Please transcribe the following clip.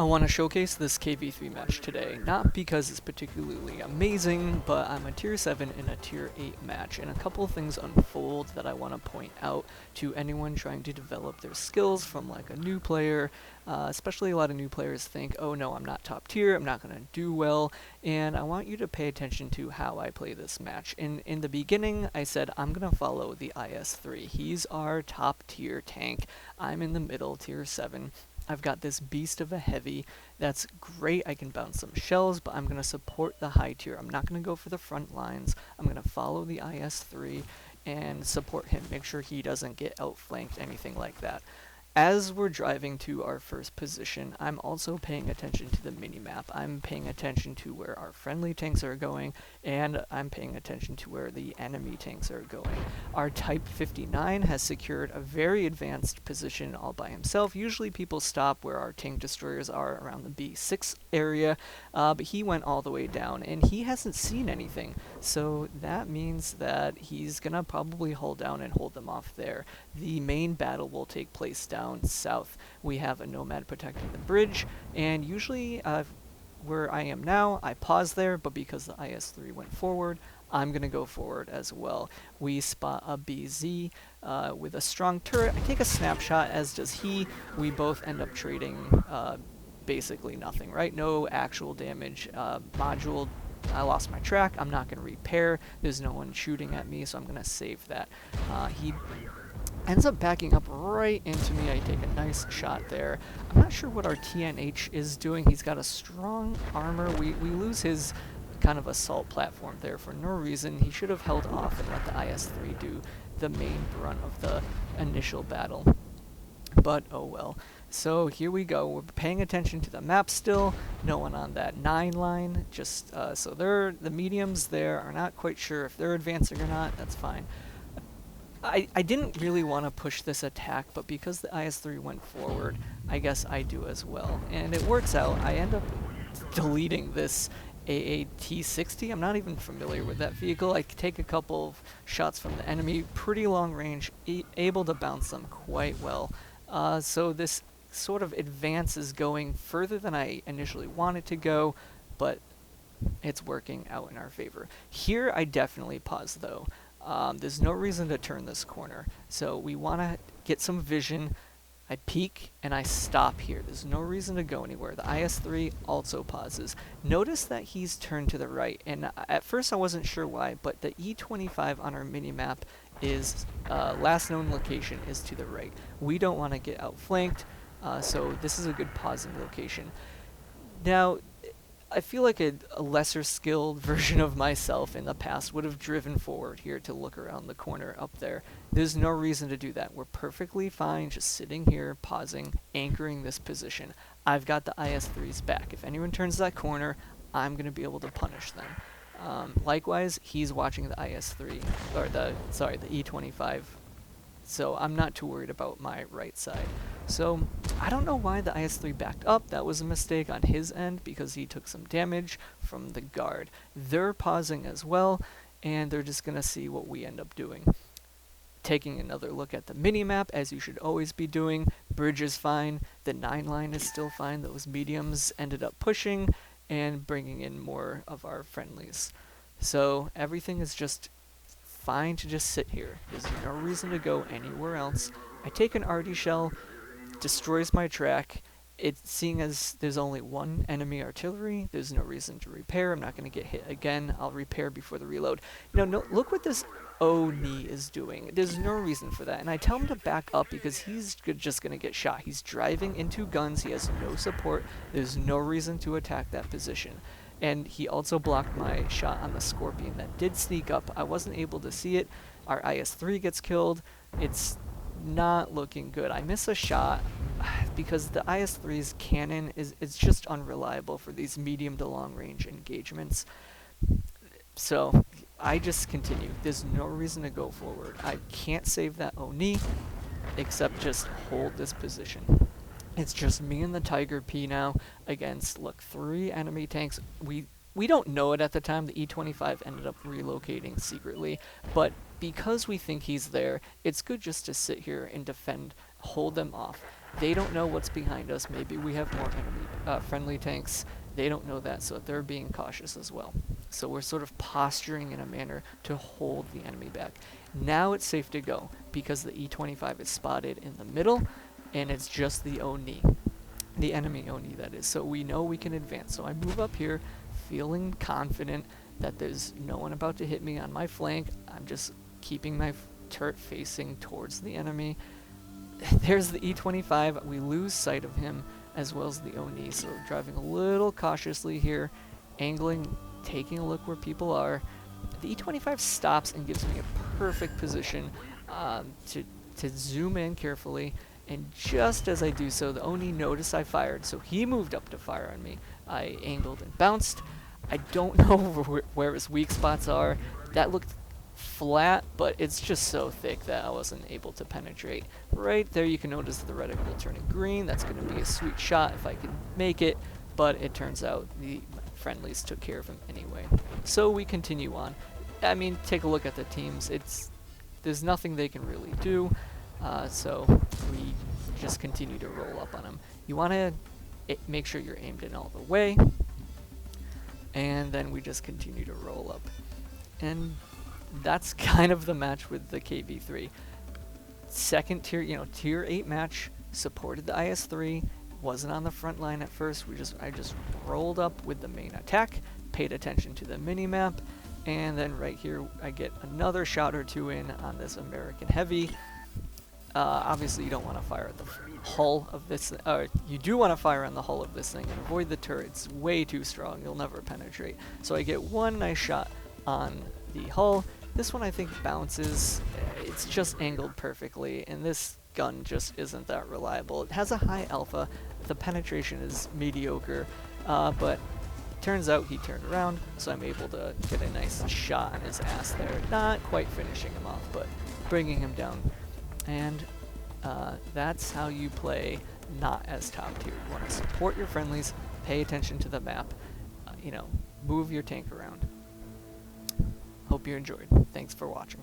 I want to showcase this KV-3 match today, not because it's particularly amazing, but I'm a tier 7 in a tier 8 match, and a couple things unfold that I want to point out to anyone trying to develop their skills from like a new player. Especially a lot of new players think, oh no, I'm not top tier, I'm not going to do well, and I want you to pay attention to how I play this match. In the beginning, I said I'm going to follow the IS-3. He's our top tier tank. I'm in the middle, tier 7. I've got this beast of a heavy. That's great. I can bounce some shells, but I'm going to support the high tier. I'm not going to go for the front lines. I'm going to follow the IS-3 and support him. Make sure he doesn't get outflanked, anything like that. As we're driving to our first position, I'm also paying attention to the minimap. I'm paying attention to where our friendly tanks are going, and I'm paying attention to where the enemy tanks are going. Our Type 59 has secured a very advanced position all by himself. Usually people stop where our tank destroyers are around the B6 area, but he went all the way down, and he hasn't seen anything. So that means that he's gonna probably hold down and hold them off there. The main battle will take place down south. We have a nomad protecting the bridge, and usually where I am now, I pause there, but because the IS-3 went forward, I'm going to go forward as well. We spot a BZ with a strong turret. I take a snapshot, as does he. We both end up trading basically nothing, right? No actual damage. Module, I lost my track. I'm not going to repair. There's no one shooting at me, so I'm going to save that. He ends up backing up right into me. I take a nice shot there. I'm not sure what our TNH is doing. He's got a strong armor. We lose his kind of assault platform there for no reason. He should have held off and let the IS-3 do the main brunt of the initial battle. But oh well. So here we go. We're paying attention to the map still. No one on that 9 line. Just so the mediums there are not quite sure if they're advancing or not. That's fine. I didn't really want to push this attack, but because the IS-3 went forward, I guess I do as well. And it works out. I end up deleting this AAT-60. I'm not even familiar with that vehicle. I take a couple of shots from the enemy, pretty long range, able to bounce them quite well. So this sort of advance is going further than I initially wanted to go, but it's working out in our favor. Here I definitely pause though. There's no reason to turn this corner, so we want to get some vision. I peek and I stop here. There's no reason to go anywhere. The IS-3 also pauses. Notice that he's turned to the right, and at first I wasn't sure why, but the E25 on our minimap is last known location is to the right. We don't want to get outflanked, so this is a good pausing location. Now, I feel like a lesser skilled version of myself in the past would have driven forward here to look around the corner up there. There's no reason to do that. We're perfectly fine just sitting here, pausing, anchoring this position. I've got the IS-3's back. If anyone turns that corner, I'm going to be able to punish them. Likewise, he's watching the IS-3, or the E25. So I'm not too worried about my right side. So I don't know why the IS-3 backed up. That was a mistake on his end because he took some damage from the guard. They're pausing as well, and they're just going to see what we end up doing. Taking another look at the minimap, as you should always be doing. Bridge is fine. The 9 line is still fine. Those mediums ended up pushing and bringing in more of our friendlies. So everything is just fine to just sit here. There's no reason to go anywhere else. I take an RD shell, destroys my track. Seeing as there's only one enemy artillery, there's no reason to repair. I'm not going to get hit again. I'll repair before the reload. No, look what this Oni is doing. There's no reason for that. And I tell him to back up because he's just going to get shot. He's driving into guns. He has no support. There's no reason to attack that position. And he also blocked my shot on the Scorpion that did sneak up. I wasn't able to see it. Our IS-3 gets killed. It's not looking good. I miss a shot because the IS-3's cannon is just unreliable for these medium to long range engagements. So I just continue. There's no reason to go forward. I can't save that Oni except just hold this position. It's just me and the Tiger P now against, look, 3 enemy tanks. We don't know it at the time. The E25 ended up relocating secretly, but because we think he's there, it's good just to sit here and defend, hold them off. They don't know what's behind us. Maybe we have more enemy friendly tanks. They don't know that, so they're being cautious as well. So we're sort of posturing in a manner to hold the enemy back. Now it's safe to go because the E-25 is spotted in the middle, and it's just the Oni, the enemy Oni that is. So we know we can advance. So I move up here, feeling confident that there's no one about to hit me on my flank. I'm just keeping my turret facing towards the enemy. There's the E-25. We lose sight of him as well as the Oni, so driving a little cautiously here, angling, taking a look where people are. The E-25 stops and gives me a perfect position to zoom in carefully, and just as I do so, the Oni noticed I fired, so he moved up to fire on me. I angled and bounced. I don't know where his weak spots are. That looked flat, but it's just so thick that I wasn't able to penetrate. Right there you can notice the reticle turning green. That's going to be a sweet shot if I can make it, but it turns out the friendlies took care of him anyway. So we continue on. I mean, take a look at the teams. There's nothing they can really do, so we just continue to roll up on them. You want to make sure you're aimed in all the way, and then we just continue to roll up. And that's kind of the match with the KV-3. Second tier, tier 8 match, supported the IS-3, wasn't on the front line at first. I just rolled up with the main attack, paid attention to the mini-map, and then right here I get another shot or two in on this American Heavy. Obviously you don't want to fire at the hull of this, you do want to fire on the hull of this thing and avoid the turret. It's way too strong, you'll never penetrate. So I get one nice shot on the hull. This one I think bounces. It's just angled perfectly, and this gun just isn't that reliable. It has a high alpha, the penetration is mediocre, but turns out he turned around, so I'm able to get a nice shot on his ass there. Not quite finishing him off, but bringing him down. And that's how you play not as top tier. You want to support your friendlies, pay attention to the map, move your tank around. Hope you enjoyed. Thanks for watching.